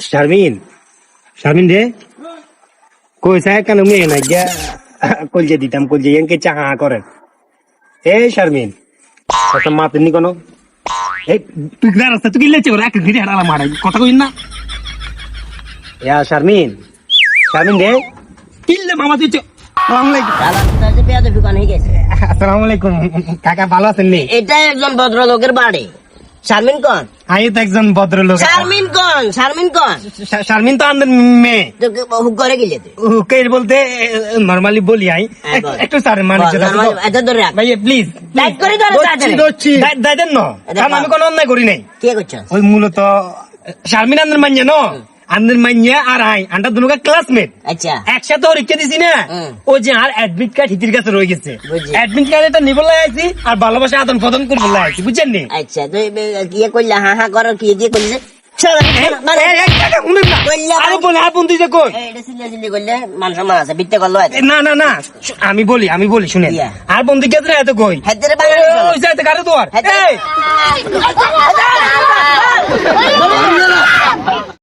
শারমিন শারমিন রে কই সাহেব কেন মেয়ে না গিয়া কলজে দিতাম কলজে ইয়ানকে চাহা করেন এ শারমিন কথা মাতেননি কোনো এই তুই গ্রার রাস্তা তুই গিলেছে ওরা এক ঘিরে হারা মারাই কথা কইন না ইয়া শারমিন শারমিন রে কিল্লে মামা তুই আসসালামু আলাইকুম কাকা ভালো আছেন নি? এটা একজন ভদ্রলোকের বাড়ি। শারমিন কোন? আমি তো একজন ভদ্রলোক। শারমিন কোন? শারমিন তো আমাদের মেয়ে। হুক করে গেলে হুকের বলতে নরমালি বলি আই একটু স্যার মানে ভাই প্লিজ দেন না কারণ আমি কোনো অন্যায় করি নাই। কে করছো? ওই মূলত শারমিন আন্দার মাইয়া ন আন্দার মাইয়া আর আই আন্ডার দুনুকা ক্লাসমেট। আচ্ছা একসাথে পরীক্ষা দিছি না ও যে আর অ্যাডমিট কার্ড হিতির কাছে রয়ে গেছে অ্যাডমিট কার্ড এটা নিবলে আইছি আর ভালোবাসা আদান প্রদান করে বলে আইছি বুঝছেন নি? আচ্ছা তুই কি করলে হা হা করো কি দিয়ে করলে আমি বলি শুনে আর বন্ধু কে এত কই তো